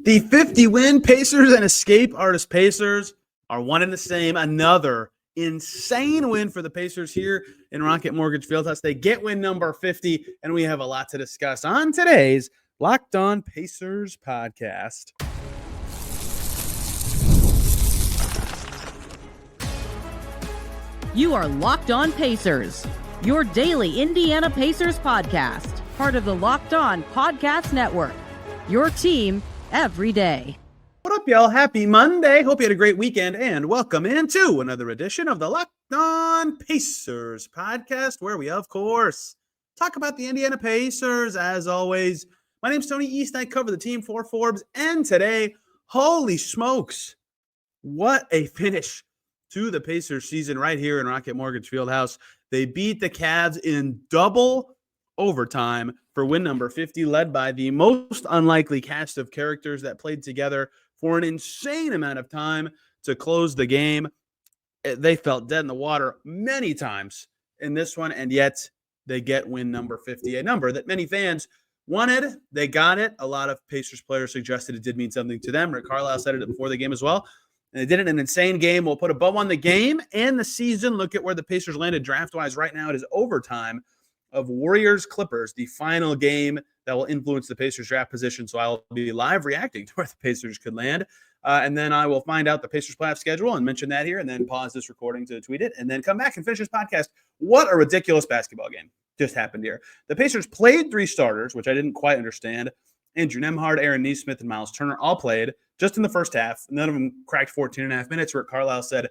The 50-win Pacers and escape artist Pacers are one and the same. Another insane win for the Pacers here in Rocket Mortgage Fieldhouse. They get win number 50, and we have a lot to discuss on today's Locked On Pacers podcast. You are Locked On Pacers, your daily Indiana Pacers podcast, part of the Locked On Podcast Network, your team every day. What up, y'all? Happy Monday. Hope you had a great weekend, and welcome into another edition of the Locked On Pacers podcast, where we, of course, talk about the Indiana Pacers. As always, my name's Tony East. I cover the team for Forbes, and today, holy smokes, what a finish to the Pacers season right here in Rocket Mortgage Fieldhouse. They beat the Cavs in double overtime for win number 50, led by the most unlikely cast of characters that played together for an insane amount of time to close the game. They felt dead in the water many times in this one, and yet they get win number 50, a number that many fans wanted. They got it. A lot of Pacers players suggested it did mean something to them. Rick Carlisle said it before the game as well. And they did it in an insane game. We'll put a bow on the game and the season. Look at where the Pacers landed draft-wise right now. It is overtime of Warriors-Clippers, the final game that will influence the Pacers draft position. So I'll be live reacting to where the Pacers could land. And then I will find out the Pacers playoff schedule and mention that here, and then pause this recording to tweet it, and then come back and finish this podcast. What a ridiculous basketball game just happened here. The Pacers played three starters, which I didn't quite understand. Andrew Nembhard, Aaron Nesmith, and Myles Turner all played just in the first half. None of them cracked 14 and a half minutes. Rick Carlisle said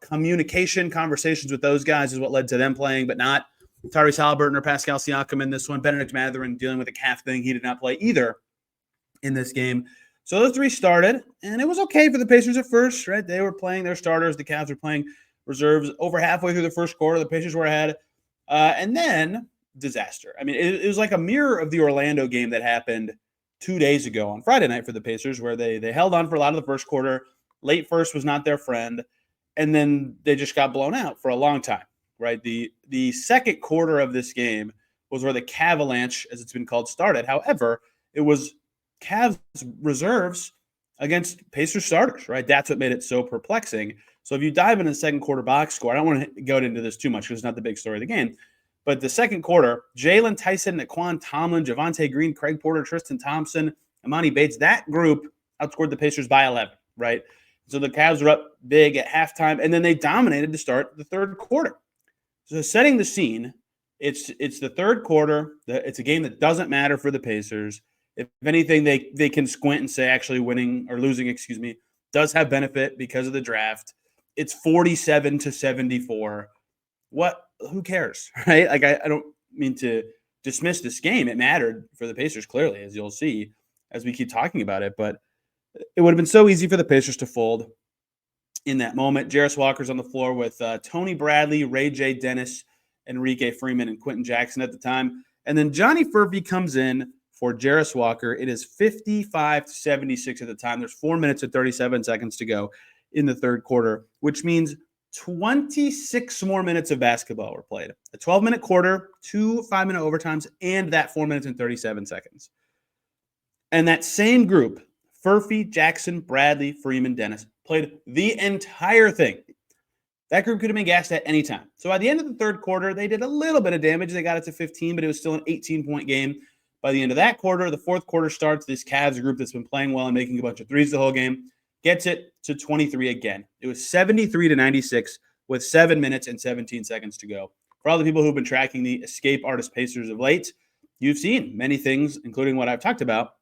conversations with those guys is what led to them playing, but not Tyrese Haliburton or Pascal Siakam in this one. Bennedict Mathurin dealing with a calf thing. He did not play either in this game. So those three started, and it was okay for the Pacers at first, right? They were playing their starters. The Cavs were playing reserves. Over halfway through the first quarter, the Pacers were ahead. And then disaster. I mean, it was like a mirror of the Orlando game that happened 2 days ago on Friday night for the Pacers, where they held on for a lot of the first quarter. Late first was not their friend, and then they just got blown out for a long time, right? The second quarter of this game was where the Cavalanche, as it's been called, started. However, it was Cavs reserves against Pacers starters, right? That's what made it so perplexing. So if you dive into the second quarter box score, I don't want to go into this too much because it's not the big story of the game. But the second quarter, Jalen Tyson, Naquan Tomlin, Javonte Green, Craig Porter, Tristan Thompson, Amani Bates, that group outscored the Pacers by 11, right? So the Cavs were up big at halftime, and then they dominated to start the third quarter. So setting the scene, it's the third quarter. It's a game that doesn't matter for the Pacers. If anything, they can squint and say actually winning or losing, does have benefit because of the draft. It's 47-74. Who cares, right? Like, I don't mean to dismiss this game. It mattered for the Pacers, clearly, as you'll see as we keep talking about it. But it would have been so easy for the Pacers to fold in that moment. Jarris Walker's on the floor with Tony Bradley, Ray J. Dennis, Enrique Freeman, and Quenton Jackson at the time. And then Johnny Furphy comes in for Jarris Walker. It is 55-76 at the time. There's 4 minutes and 37 seconds to go in the third quarter, which means 26 more minutes of basketball were played. A 12-minute quarter, 2 5-minute overtimes, and that 4 minutes and 37 seconds. And that same group, Furphy, Jackson, Bradley, Freeman, Dennis, played the entire thing. That group could have been gassed at any time. So by the end of the third quarter, they did a little bit of damage. They got it to 15, but it was still an 18-point game. By the end of that quarter, the fourth quarter starts. This Cavs group that's been playing well and making a bunch of threes the whole game gets it to 23 again. It was 73-96 with 7 minutes and 17 seconds to go. For all the people who've been tracking the escape artist Pacers of late, you've seen many things, including what I've talked about,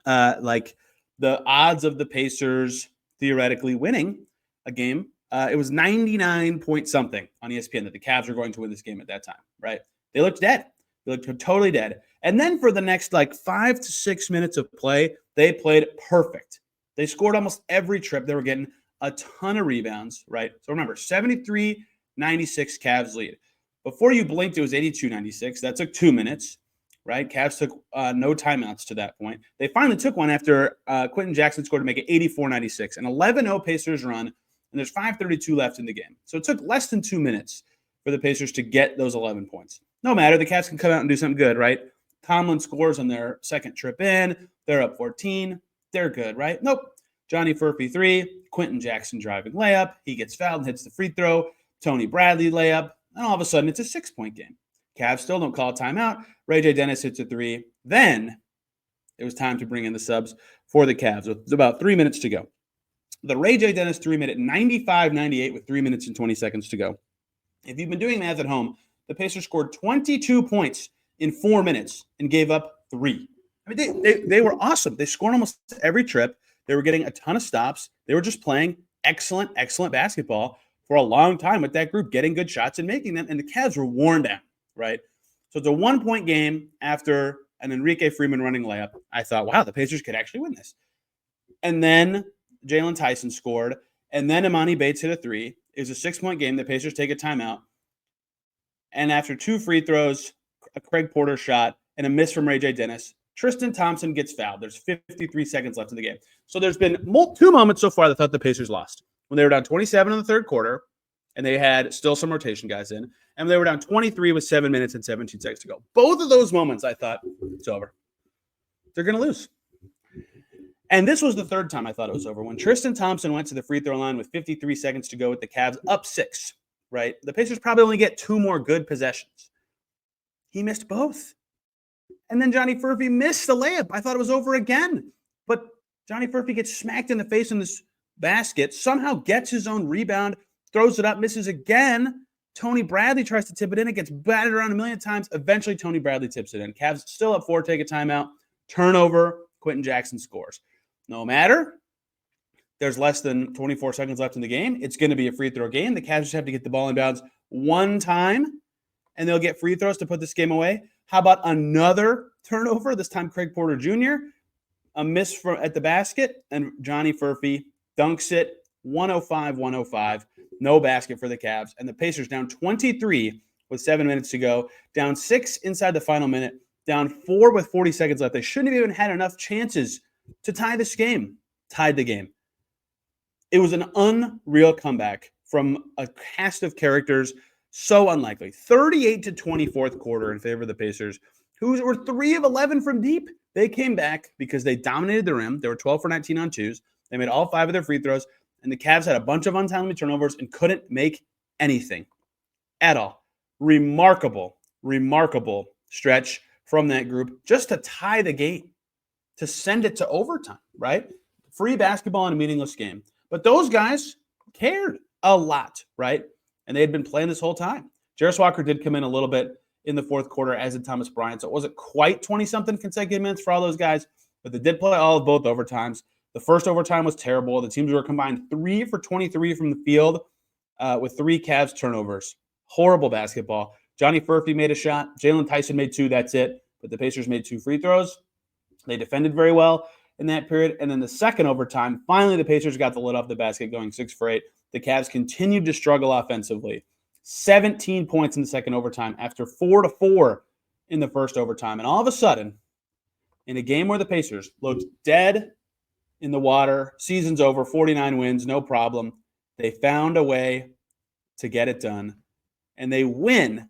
like the odds of the Pacers theoretically winning a game. It was 99 point something on ESPN that the Cavs were going to win this game at that time, right? They looked dead. They looked totally dead. And then for the next 5 to 6 minutes of play, they played perfect. They scored almost every trip. They were getting a ton of rebounds, right? So remember, 73-96 Cavs lead. Before you blinked, it was 82-96. That took 2 minutes, right? Cavs took no timeouts to that point. They finally took one after Quenton Jackson scored to make it 84-96. An 11-0 Pacers run, and there's 5:32 left in the game. So it took less than 2 minutes for the Pacers to get those 11 points. No matter, the Cavs can come out and do something good, right? Tomlin scores on their second trip in. They're up 14. they're good, right? Nope. Johnny Furphy 3, Quenton Jackson driving layup. He gets fouled and hits the free throw. Tony Bradley layup. And all of a sudden, it's a 6-point game. Cavs still don't call a timeout. Ray J. Dennis hits a 3. Then it was time to bring in the subs for the Cavs with about 3 minutes to go. The Ray J. Dennis 3-minute 95-98 with 3 minutes and 20 seconds to go. If you've been doing math at home, the Pacers scored 22 points in 4 minutes and gave up 3. I mean, they were awesome. They scored almost every trip. They were getting a ton of stops. They were just playing excellent basketball for a long time with that group, getting good shots and making them. And the Cavs were worn down, right? So it's a 1-point game after an Enrique Freeman running layup. I thought, wow, the Pacers could actually win this. And then Jalen Tyson scored. And then Imani Bates hit a 3. It was a 6-point game. The Pacers take a timeout. And after 2 free throws, a Craig Porter shot, and a miss from Ray J. Dennis, Tristan Thompson gets fouled. There's 53 seconds left in the game. So there's been 2 moments so far that I thought the Pacers lost. When they were down 27 in the third quarter, and they had still some rotation guys in, and they were down 23 with 7 minutes and 17 seconds to go. Both of those moments, I thought, it's over. They're going to lose. And this was the third time I thought it was over. When Tristan Thompson went to the free throw line with 53 seconds to go with the Cavs up 6, right? The Pacers probably only get 2 more good possessions. He missed both. And then Johnny Furphy missed the layup. I thought it was over again. But Johnny Furphy gets smacked in the face in this basket, somehow gets his own rebound, throws it up, misses again. Tony Bradley tries to tip it in. It gets batted around a million times. Eventually, Tony Bradley tips it in. Cavs still up 4, take a timeout. Turnover, Quenton Jackson scores. No matter. There's less than 24 seconds left in the game. It's going to be a free throw game. The Cavs just have to get the ball in bounds one time, and they'll get free throws to put this game away. How about another turnover? This time Craig Porter Jr., a miss at the basket, and Johnny Furphy dunks it 105-105. No basket for the Cavs. And the Pacers down 23 with 7 minutes to go, down 6 inside the final minute, down 4 with 40 seconds left. They shouldn't have even had enough chances to tie this game. Tied the game. It was an unreal comeback from a cast of characters so unlikely. 38-20 fourth quarter in favor of the Pacers, who were 3 of 11 from deep. They came back because they dominated the rim. They were 12 for 19 on 2s. They made all 5 of their free throws, and the Cavs had a bunch of untimely turnovers and couldn't make anything at all. Remarkable stretch from that group just to tie the game, to send it to overtime, right? Free basketball in a meaningless game. But those guys cared a lot, right? And they had been playing this whole time. Jarris Walker did come in a little bit in the fourth quarter, as did Thomas Bryant. So it wasn't quite 20-something consecutive minutes for all those guys, but they did play all of both overtimes. The first overtime was terrible. The teams were combined 3 for 23 from the field with 3 Cavs turnovers. Horrible basketball. Johnny Furphy made a shot. Jalen Tyson made 2. That's it. But the Pacers made 2 free throws. They defended very well in that period. And then the second overtime, finally the Pacers got the lid off the basket, going 6 for 8. The Cavs continued to struggle offensively. 17 points in the second overtime after 4-4 in the first overtime. And all of a sudden, in a game where the Pacers looked dead in the water, season's over, 49 wins, no problem, they found a way to get it done. And they win.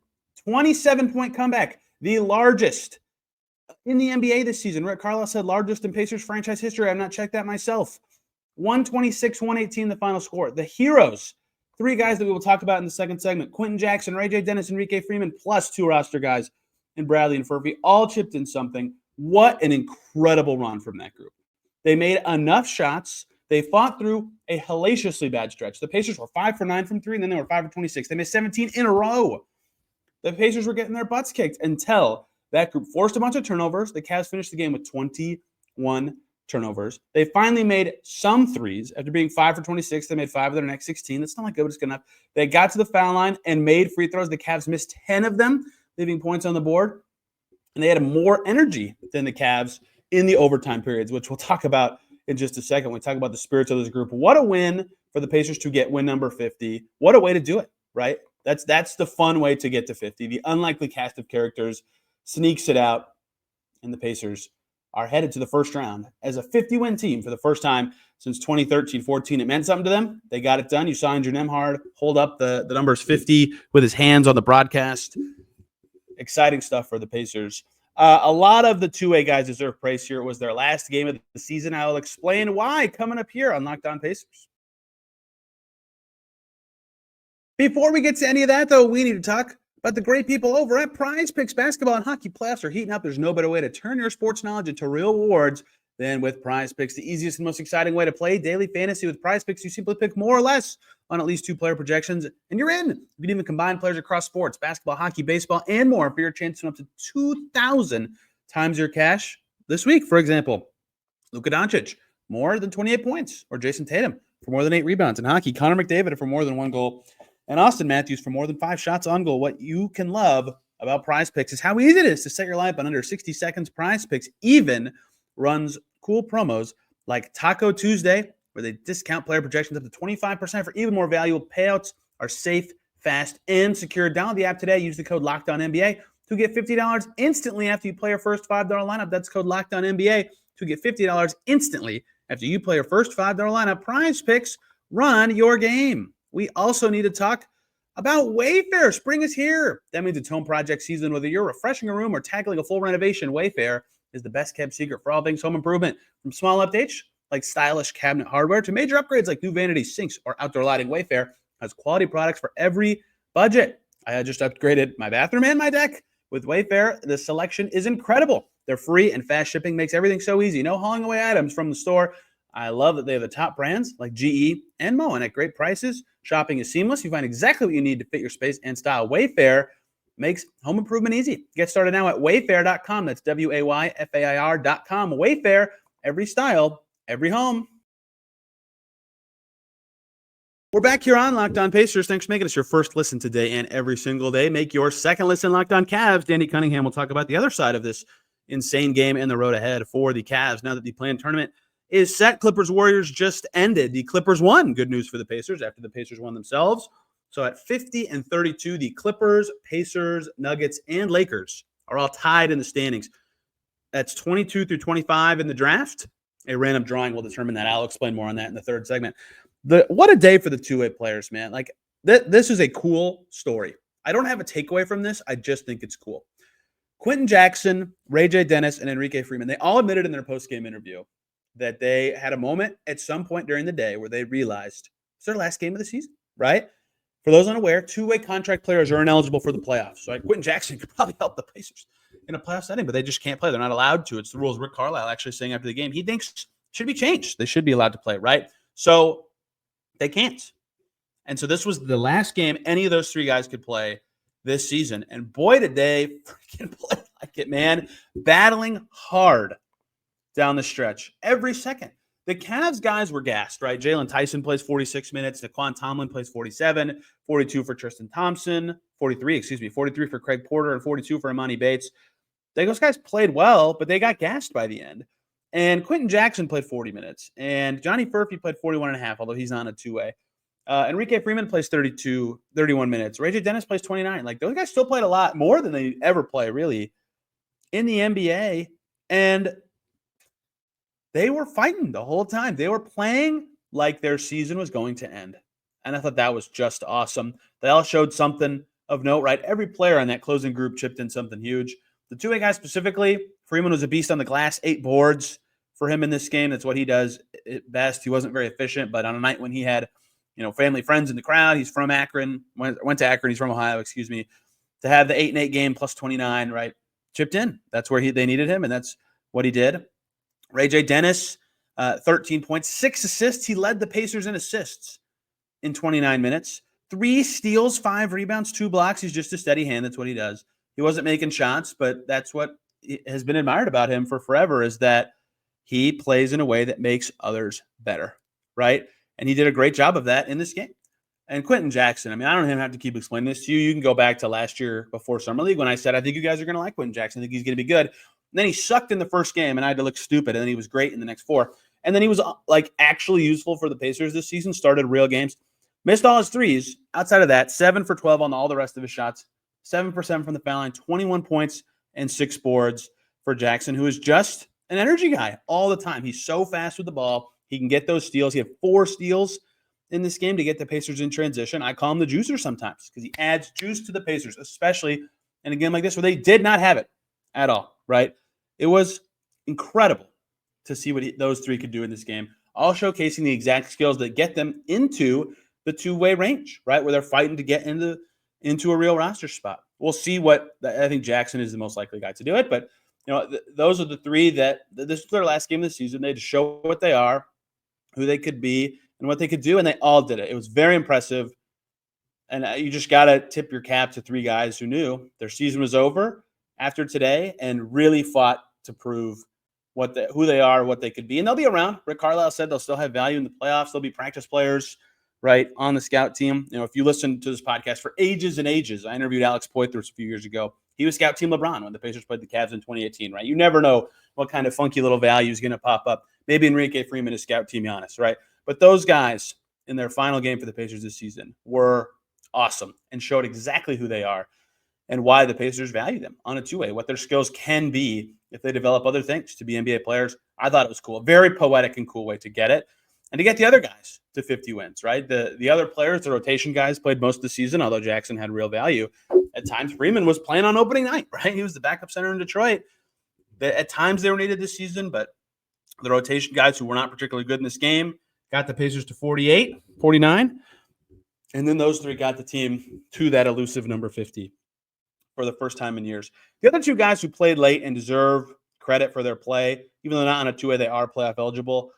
27-point comeback, the largest in the NBA this season. Rick Carlisle said largest in Pacers franchise history. I've not checked that myself. 126-118 the final score. The heroes, 3 guys that we will talk about in the second segment, Quenton Jackson, Ray J. Dennis, Enrique Freeman, plus 2 roster guys in Bradley and Furphy, all chipped in something. What an incredible run from that group. They made enough shots. They fought through a hellaciously bad stretch. The Pacers were 5 for 9 from 3, and then they were 5 for 26. They missed 17 in a row. The Pacers were getting their butts kicked until that group forced a bunch of turnovers. The Cavs finished the game with 21 turnovers. They finally made some threes. After being 5 for 26, they made 5 of their next 16. That's not like good, but it's good enough. They got to the foul line and made free throws. The Cavs missed 10 of them, leaving points on the board. And they had more energy than the Cavs in the overtime periods, which we'll talk about in just a second. When we talk about the spirits of this group. What a win for the Pacers to get win number 50. What a way to do it, right? That's the fun way to get to 50. The unlikely cast of characters sneaks it out, and the Pacers are headed to the first round as a 50-win team for the first time since 2013-14. It meant something to them. They got it done. You saw Andrew Nembhard hold up the numbers 50 with his hands on the broadcast. Exciting stuff for the Pacers. A lot of the two-way guys deserve praise here. It was their last game of the season. I will explain why coming up here on Locked On Pacers. Before we get to any of that, though, we need to talk about the great people over at Prize Picks. Basketball and hockey playoffs are heating up. There's no better way to turn your sports knowledge into real rewards than with Prize Picks. The easiest and most exciting way to play daily fantasy with Prize Picks. You simply pick more or less on at least 2 player projections, and you're in. You can even combine players across sports, basketball, hockey, baseball, and more for your chance to win up to 2,000 times your cash. This week, for example, Luka Doncic, more than 28 points, or Jason Tatum for more than 8 rebounds. In hockey, Connor McDavid for more than 1 goal, and Austin Matthews for more than 5 shots on goal. What you can love about Prize Picks is how easy it is to set your lineup in under 60 seconds. Prize Picks even runs cool promos like Taco Tuesday, where they discount player projections up to 25% for even more valuable payouts. Are safe, fast, and secure. Download the app today. Use the code LOCKEDONNBA to get $50 instantly after you play your first $5 lineup. That's code LOCKEDONNBA to get $50 instantly after you play your first $5 lineup. Prize Picks, run your game. We also need to talk about WayFair. Spring is here. That means it's home project season. Whether you're refreshing a room or tackling a full renovation, WayFair is the best kept secret for all things home improvement. From small updates like stylish cabinet hardware to major upgrades like new vanities, sinks, or outdoor lighting, WayFair has quality products for every budget. I just upgraded my bathroom and my deck with WayFair. The selection is incredible. They're free, and fast shipping makes everything so easy. No hauling away items from the store. I love that they have the top brands like GE and Moen at great prices. Shopping is seamless. You find exactly what you need to fit your space and style. WayFair makes home improvement easy. Get started now at wayfair.com. That's WAYFAIR.com. WayFair, every style, every home. We're back here on Locked On Pacers. Thanks for making us your first listen today and every single day. Make your second listen Locked On Cavs. Danny Cunningham will talk about the other side of this insane game and the road ahead for the Cavs now that the play-in tournament is set. Clippers-Warriors just ended. The Clippers won. Good news for the Pacers after the Pacers won themselves. So at 50-32, the Clippers, Pacers, Nuggets, and Lakers are all tied in the standings. That's 22 through 25 in the draft. A random drawing will determine that. I'll explain more on that in the third segment. What a day for the two-way players, man. Like, this is a cool story. I don't have a takeaway from this. I just think it's cool. Quenton Jackson, Ray J. Dennis, and Enrique Freeman, they all admitted in their post-game interview that they had a moment at some point during the day where they realized it's their last game of the season, right? For those unaware, two-way contract players are ineligible for the playoffs. Right? Quenton Jackson could probably help the Pacers in a playoff setting, but they just can't play. They're not allowed to. It's the rules. Rick Carlisle actually saying after the game, he thinks should be changed. They should be allowed to play, right? So they can't. And so this was the last game any of those 3 guys could play this season. And boy, did they freaking play like it, man. Battling hard down the stretch every second. The Cavs guys were gassed, right? Jalen Tyson plays 46 minutes. Naquan Tomlin plays 47, 42 for Tristan Thompson, 43 for Craig Porter, and 42 for Imani Bates. Those guys played well, but they got gassed by the end. And Quenton Jackson played 40 minutes. And Johnny Furphy played 41 and a half, although he's on a two-way. Enrique Freeman plays 31 minutes. Ray J. Dennis plays 29. Like, those guys still played a lot more than they ever play, really, in the NBA. And they were fighting the whole time. They were playing like their season was going to end. And I thought that was just awesome. They all showed something of note, right? Every player on that closing group chipped in something huge. The two-way guys specifically, Freeman was a beast on the glass, 8 boards for him in this game. That's what he does at best. He wasn't very efficient, but on a night when he had, family, friends in the crowd, he's from Akron, went to Akron, he's from Ohio, to have the 8-8 game plus 29, right? Chipped in. That's where they needed him, and that's what he did. Ray J. Dennis, 13 points, 6 assists. He led the Pacers in assists in 29 minutes. 3 steals, 5 rebounds, 2 blocks. He's just a steady hand. That's what he does. He wasn't making shots, but that's what has been admired about him for forever, is that he plays in a way that makes others better, right? And he did a great job of that in this game. And Quenton Jackson, I don't even have to keep explaining this to you. You can go back to last year before Summer League when I said, I think you guys are going to like Quenton Jackson. I think he's going to be good. And then he sucked in the first game, and I had to look stupid. And then he was great in the next 4. And then he was actually useful for the Pacers this season, started real games. Missed all his threes. Outside of that, 7 for 12 on all the rest of his shots. 7% from the foul line, 21 points and 6 boards for Jackson, who is just an energy guy all the time. He's so fast with the ball. He can get those steals. He had 4 steals in this game to get the Pacers in transition. I call him the juicer sometimes because he adds juice to the Pacers, especially in a game like this where they did not have it at all, right? It was incredible to see what those three could do in this game, all showcasing the exact skills that get them into the two-way range, right, where they're fighting to get into a real roster spot. We'll see I think Jackson is the most likely guy to do it, but those are the three that this is their last game of the season. They had to show what they are, who they could be, and what they could do, and they all did it. It was very impressive, and you just got to tip your cap to three guys who knew their season was over after today and really fought to prove who they are, what they could be, and they'll be around. Rick Carlisle said they'll still have value in the playoffs. They'll be practice players, right, on the scout team. If you listen to this podcast for ages and ages, I interviewed Alex Poythress a few years ago. He was scout team LeBron when the Pacers played the Cavs in 2018, right? You never know what kind of funky little value is going to pop up. Maybe Enrique Freeman is scout team Giannis, right? But those guys in their final game for the Pacers this season were awesome and showed exactly who they are and why the Pacers value them on a two-way, what their skills can be if they develop other things to be NBA players. I thought it was cool. A very poetic and cool way to get it. And to get the other guys to 50 wins, right? The other players, the rotation guys, played most of the season, although Jackson had real value. At times, Freeman was playing on opening night, right? He was the backup center in Detroit. At times, they were needed this season, but the rotation guys who were not particularly good in this game got the Pacers to 49. And then those three got the team to that elusive number 50 for the first time in years. The other two guys who played late and deserve credit for their play, even though not on a two-way, they are playoff eligible,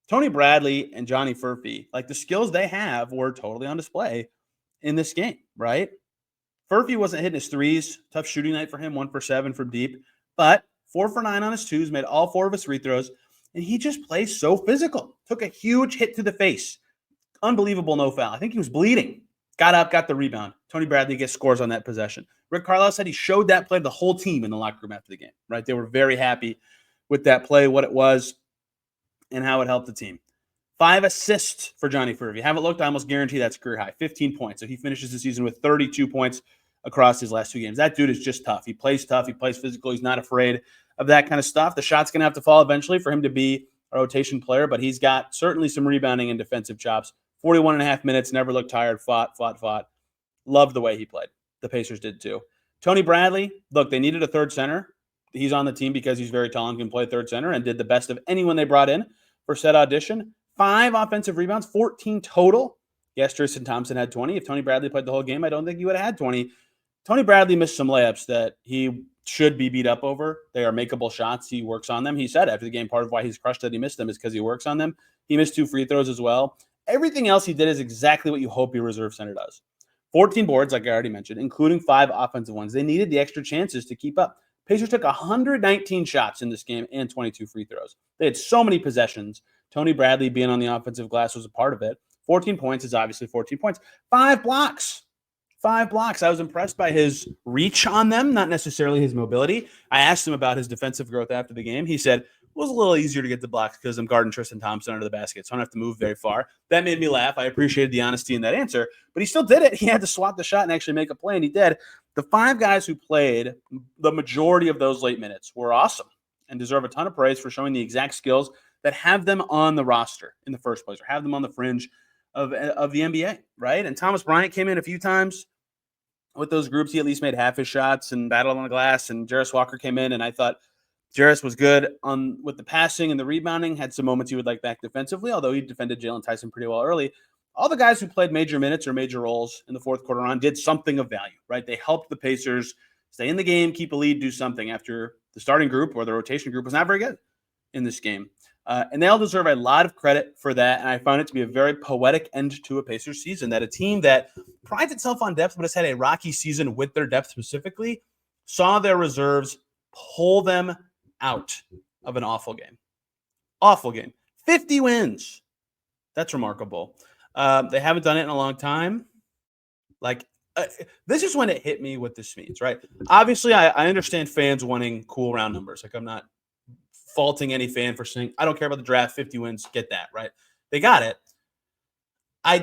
Tony Bradley and Johnny Furphy, like the skills they have were totally on display in this game, right? Furphy wasn't hitting his threes. Tough shooting night for him, 1 for 7 from deep, but 4 for 9 on his twos, made all 4 of his free throws, and he just plays so physical. Took a huge hit to the face. Unbelievable no foul. I think he was bleeding. Got up, got the rebound. Tony Bradley gets scores on that possession. Rick Carlisle said he showed that play to the whole team in the locker room after the game, right? They were very happy with that play, what it was, and how it helped the team. 5 assists for Johnny Furphy. You haven't looked, I almost guarantee that's career high. 15 points. So he finishes the season with 32 points across his last 2 games. That dude is just tough. He plays tough. He plays physical. He's not afraid of that kind of stuff. The shot's going to have to fall eventually for him to be a rotation player, but he's got certainly some rebounding and defensive chops. 41 and a half minutes, never looked tired, fought. Loved the way he played. The Pacers did too. Tony Bradley, look, they needed a third center. He's on the team because he's very tall and can play third center and did the best of anyone they brought in for said audition. 5 offensive rebounds, 14 total. Yes, Tristan Thompson had 20. If Tony Bradley played the whole game, I don't think he would have had 20. Tony Bradley missed some layups that he should be beat up over. They are makeable shots. He works on them. He said after the game, part of why he's crushed that he missed them is because he works on them. He missed 2 free throws as well. Everything else he did is exactly what you hope your reserve center does. 14 boards, like I already mentioned, including 5 offensive ones. They needed the extra chances to keep up. Pacers took 119 shots in this game and 22 free throws. They had so many possessions. Tony Bradley being on the offensive glass was a part of it. 14 points is obviously 14 points. 5 blocks. 5 blocks. I was impressed by his reach on them, not necessarily his mobility. I asked him about his defensive growth after the game. He said, it was a little easier to get the blocks because I'm guarding Tristan Thompson under the basket, so I don't have to move very far. That made me laugh. I appreciated the honesty in that answer, but he still did it. He had to swat the shot and actually make a play, and he did. The 5 guys who played the majority of those late minutes were awesome and deserve a ton of praise for showing the exact skills that have them on the roster in the first place or have them on the fringe of the NBA, right? And Thomas Bryant came in a few times with those groups. He at least made half his shots and battled on the glass, and Jarris Walker came in, and I thought Jarris was good with the passing and the rebounding, had some moments he would like back defensively, although he defended Jalen Tyson pretty well early. All the guys who played major minutes or major roles in the fourth quarter on did something of value, right? They helped the Pacers stay in the game, keep a lead, do something after the starting group or the rotation group was not very good in this game. And they all deserve a lot of credit for that, and I found it to be a very poetic end to a Pacers season, that a team that prides itself on depth but has had a rocky season with their depth specifically saw their reserves pull them out of an awful game. Awful game. 50 wins. That's remarkable. They haven't done it in a long time. This is when it hit me what this means, right? Obviously, I understand fans wanting cool round numbers. Like, I'm not faulting any fan for saying, I don't care about the draft, 50 wins, get that, right? They got it.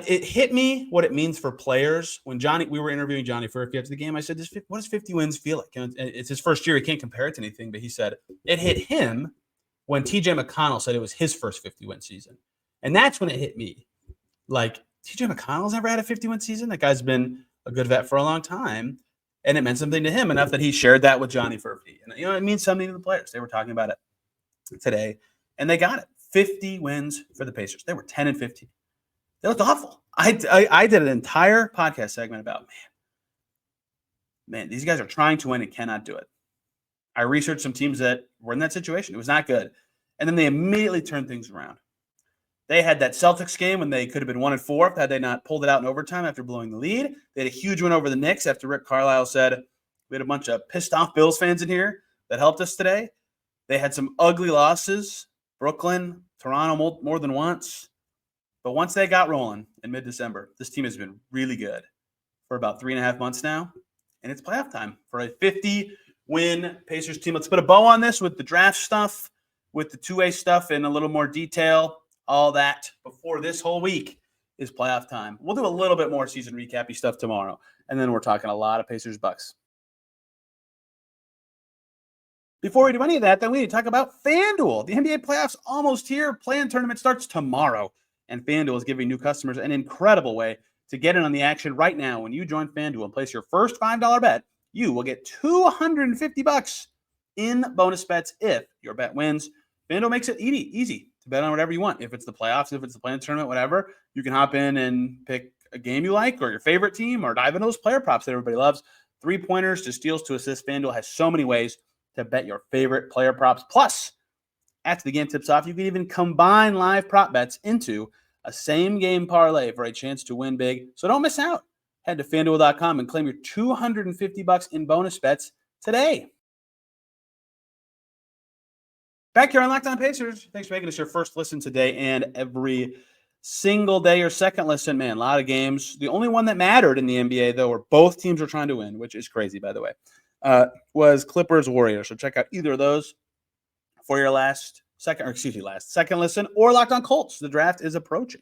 It hit me what it means for players. When we were interviewing Johnny Furphy after the game, I said, what does 50 wins feel like? It's his first year. He can't compare it to anything, but he said it hit him when TJ McConnell said it was his first 50-win season. And that's when it hit me. Like, TJ McConnell's never had a 50-win season. That guy's been a good vet for a long time. And it meant something to him enough that he shared that with Johnny Furphy. And, it means something to the players. They were talking about it today, and they got it. 50 wins for the Pacers. They were 10-15. They looked awful. I did an entire podcast segment about, man, these guys are trying to win and cannot do it. I researched some teams that were in that situation. It was not good. And then they immediately turned things around. They had that Celtics game when they could have been 1-4 had they not pulled it out in overtime after blowing the lead. They had a huge win over the Knicks after Rick Carlisle said, we had a bunch of pissed off Bills fans in here that helped us today. They had some ugly losses, Brooklyn, Toronto more than once. But once they got rolling in mid-December, this team has been really good for about 3.5 months now. And it's playoff time for a 50-win Pacers team. Let's put a bow on this with the draft stuff, with the two-way stuff in a little more detail. All that before this whole week is playoff time. We'll do a little bit more season recap-y stuff tomorrow. And then we're talking a lot of Pacers-Bucks. Before we do any of that, then we need to talk about FanDuel. The NBA playoffs almost here. Play-in tournament starts tomorrow. And FanDuel is giving new customers an incredible way to get in on the action right now. When you join FanDuel and place your first $5 bet, you will get $250 in bonus bets if your bet wins. FanDuel makes it easy to bet on whatever you want. If it's the playoffs, if it's the play-in tournament, whatever, you can hop in and pick a game you like or your favorite team or dive into those player props that everybody loves. 3-pointers to steals to assists. FanDuel has so many ways to bet your favorite player props. Plus, after the game tips off, you can even combine live prop bets into a same-game parlay for a chance to win big. So don't miss out. Head to FanDuel.com and claim your $250 in bonus bets today. Back here on Locked On Pacers. Thanks for making us your first listen today and every single day your second listen. Man, a lot of games. The only one that mattered in the NBA, though, where both teams were trying to win, which is crazy, by the way, was Clippers-Warriors. So check out either of those for your second listen, or Locked On Colts. The draft is approaching.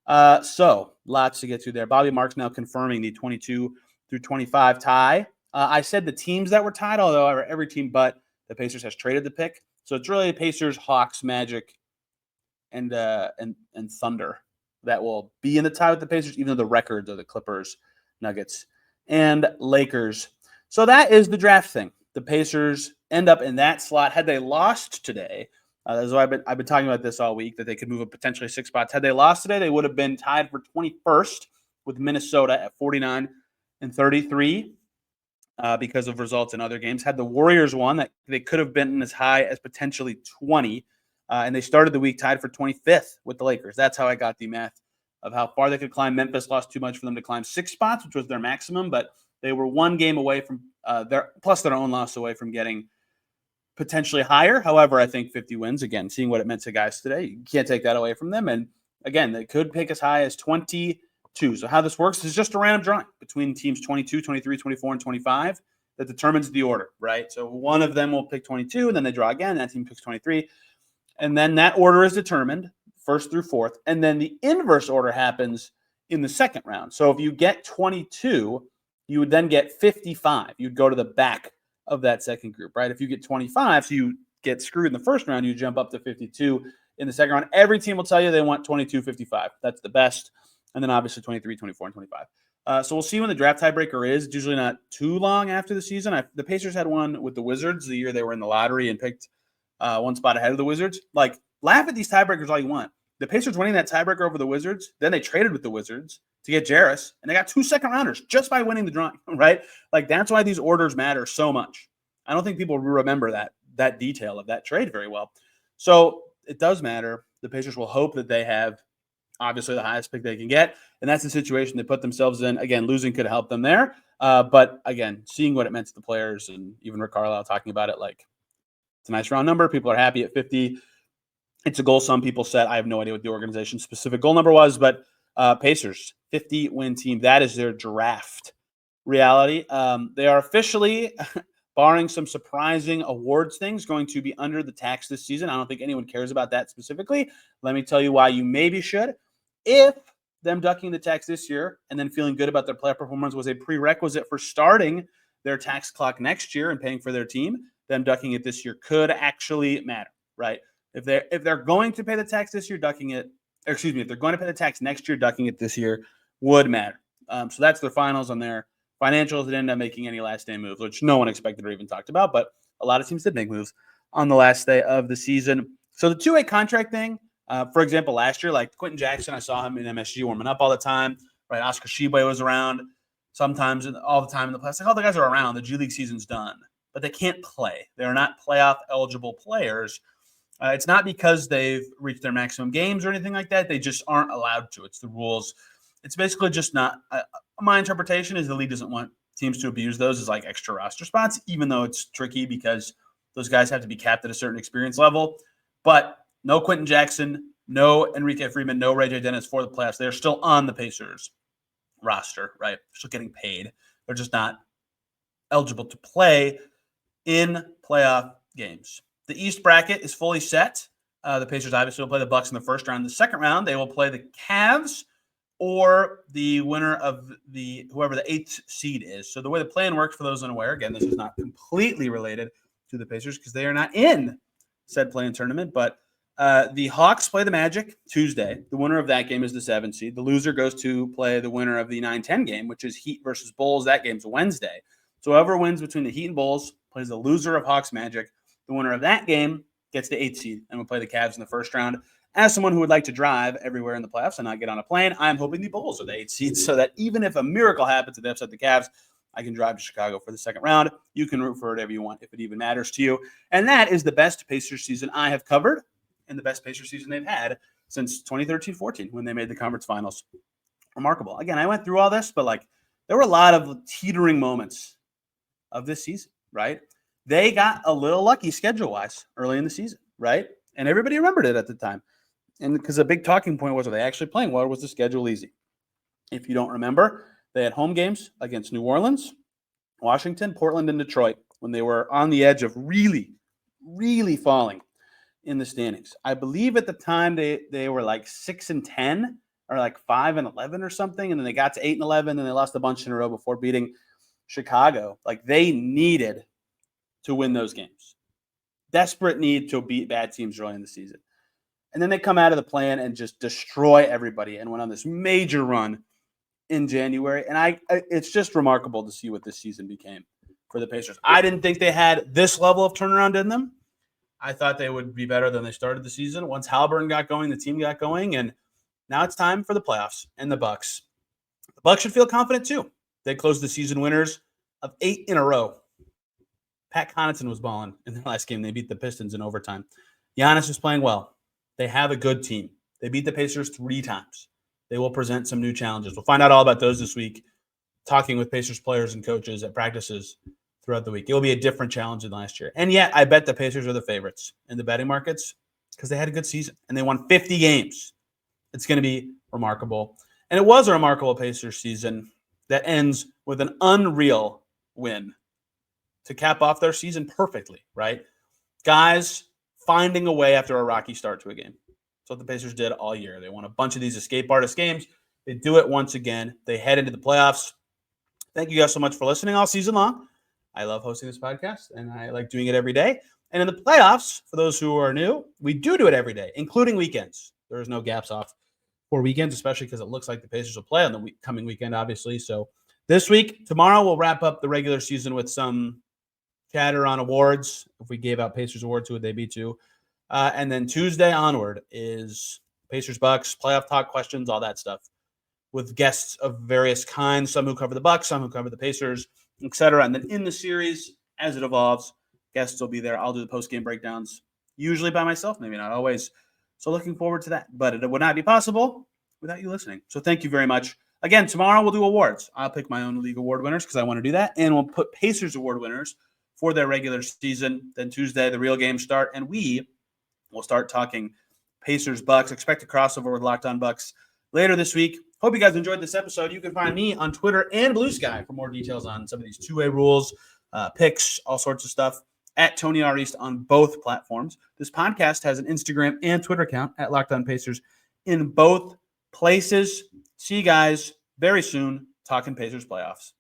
So lots to get to there. Bobby Marks now confirming the 22 through 25 tie. I said the teams that were tied, although every team but the Pacers has traded the pick. So it's really Pacers, Hawks, Magic, and Thunder that will be in the tie with the Pacers, even though the records are the Clippers, Nuggets, and Lakers. So that is the draft thing. The Pacers end up in that slot. Had they lost today, that's why I've been talking about this all week, that they could move up potentially 6 spots. Had they lost today, they would have been tied for 21st with Minnesota at 49 and 33 because of results in other games. Had the Warriors won, that they could have been as high as potentially 20, and they started the week tied for 25th with the Lakers. That's how I got the math of how far they could climb. Memphis lost too much for them to climb 6 spots, which was their maximum, but they were 1 game away from their own loss away from getting potentially higher. However, I think 50 wins, again, seeing what it meant to guys today, you can't take that away from them. And again, they could pick as high as 22. So how this works is just a random drawing between teams 22, 23, 24, and 25 that determines the order, right? So one of them will pick 22, and then they draw again, and that team picks 23. And then that order is determined, 1st through 4th. And then the inverse order happens in the second round. So if you get 22, you would then get 55. You'd go to the back of that second group, right? If you get 25, so you get screwed in the first round, you jump up to 52 in the second round. Every team will tell you they want 22, 55. That's the best. And then obviously 23, 24, and 25. So we'll see when the draft tiebreaker is. It's usually not too long after the season. The Pacers had one with the Wizards the year they were in the lottery and picked 1 spot ahead of the Wizards. Like, laugh at these tiebreakers all you want. The Pacers winning that tiebreaker over the Wizards, then they traded with the Wizards to get Jarris, and they got 2 second-rounders just by winning the drawing, right? Like, that's why these orders matter so much. I don't think people remember that detail of that trade very well. So it does matter. The Pacers will hope that they have, obviously, the highest pick they can get, and that's the situation they put themselves in. Again, losing could help them there. But, again, seeing what it meant to the players, and even Rick Carlisle talking about it, like, it's a nice round number. People are happy at 50. It's a goal some people set. I have no idea what the organization's specific goal number was, but Pacers, 50-win team. That is their draft reality. They are officially, barring some surprising awards things, going to be under the tax this season. I don't think anyone cares about that specifically. Let me tell you why you maybe should. If them ducking the tax this year and then feeling good about their playoff performance was a prerequisite for starting their tax clock next year and paying for their team, them ducking it this year could actually matter, right? If they're going to pay the tax this year, if they're going to pay the tax next year, ducking it this year would matter. So that's their finals on their Financials didn't end up making any last day moves, which no one expected or even talked about, but a lot of teams did make moves on the last day of the season. So the two-way contract thing, for example, last year, like Quenton Jackson, I saw him in MSG warming up all the time, right? Oscar Tshiebwe was around sometimes, all the time in the playoffs. Like, all the guys are around. The G League season's done, but they can't play. They're not playoff-eligible players. It's not because they've reached their maximum games or anything like that. They just aren't allowed to. It's the rules. It's basically just not my interpretation is the league doesn't want teams to abuse those as like extra roster spots, even though it's tricky because those guys have to be capped at a certain experience level. But no Quenton Jackson, no Enrique Freeman, no Ray J. Dennis for the playoffs. They're still on the Pacers roster, right? They're still getting paid. They're just not eligible to play in playoff games. The East bracket is fully set. The Pacers obviously will play the Bucks in the first round. The second round, they will play the Cavs or the winner of whoever the 8th seed is. So the way the plan works, for those unaware, again, this is not completely related to the Pacers because they are not in said play-in tournament, but the Hawks play the Magic Tuesday. The winner of that game is the 7th seed. The loser goes to play the winner of the 9-10 game, which is Heat versus Bulls. That game's Wednesday. So whoever wins between the Heat and Bulls plays the loser of Hawks Magic. The winner of that game gets the 8th seed and will play the Cavs in the first round. As someone who would like to drive everywhere in the playoffs and not get on a plane, I'm hoping the Bulls are the 8th seed so that even if a miracle happens and they upset the Cavs, I can drive to Chicago for the second round. You can root for whatever you want if it even matters to you. And that is the best Pacers season I have covered and the best Pacers season they've had since 2013-14 when they made the conference finals. Remarkable. Again, I went through all this, but like there were a lot of teetering moments of this season, right? They got a little lucky schedule-wise early in the season, right? And everybody remembered it at the time. And because a big talking point was, are they actually playing well, or was the schedule easy? If you don't remember, they had home games against New Orleans, Washington, Portland, and Detroit when they were on the edge of really, really falling in the standings. I believe at the time they were like 6-10 or like 5-11 or something, and then they got to 8-11, and they lost a bunch in a row before beating Chicago. Like they needed to win those games. Desperate need to beat bad teams early in the season. And then they come out of the plan and just destroy everybody and went on this major run in January. And it's just remarkable to see what this season became for the Pacers. I didn't think they had this level of turnaround in them. I thought they would be better than they started the season. Once Haliburton got going, the team got going, and now it's time for the playoffs and the Bucks. The Bucks should feel confident too. They closed the season winners of 8 in a row. Pat Connaughton was balling in their last game. They beat the Pistons in overtime. Giannis was playing well. They have a good team. They beat the Pacers 3 times. They will present some new challenges. We'll find out all about those this week, talking with Pacers players and coaches at practices throughout the week. It will be a different challenge than last year. And yet, I bet the Pacers are the favorites in the betting markets because they had a good season and they won 50 games. It's going to be remarkable. And it was a remarkable Pacers season that ends with an unreal win to cap off their season perfectly, right? Guys finding a way after a rocky start to a game. That's what the Pacers did all year. They won a bunch of these escape artist games. They do it once again. They head into the playoffs. Thank you guys so much for listening all season long. I love hosting this podcast, and I like doing it every day. And in the playoffs, for those who are new, we do it every day, including weekends. There is no gaps off for weekends, especially because it looks like the Pacers will play on the coming weekend, obviously. So this week, tomorrow, we'll wrap up the regular season with some chatter on awards. If we gave out Pacers awards, who would they be to? And then Tuesday onward is Pacers Bucks, playoff talk questions, all that stuff, with guests of various kinds, some who cover the Bucks, some who cover the Pacers, etc. And then in the series, as it evolves, guests will be there. I'll do the post-game breakdowns, usually by myself, maybe not always. So looking forward to that. But it would not be possible without you listening. So thank you very much. Again, tomorrow we'll do awards. I'll pick my own league award winners because I want to do that. And we'll put Pacers award winners for their regular season. Then Tuesday, the real games start. And we will start talking Pacers Bucks. Expect a crossover with Locked On Bucks later this week. Hope you guys enjoyed this episode. You can find me on Twitter and Blue Sky for more details on some of these two-way rules, picks, all sorts of stuff, at Tony R. East on both platforms. This podcast has an Instagram and Twitter account at Locked On Pacers in both places. See you guys very soon talking Pacers playoffs.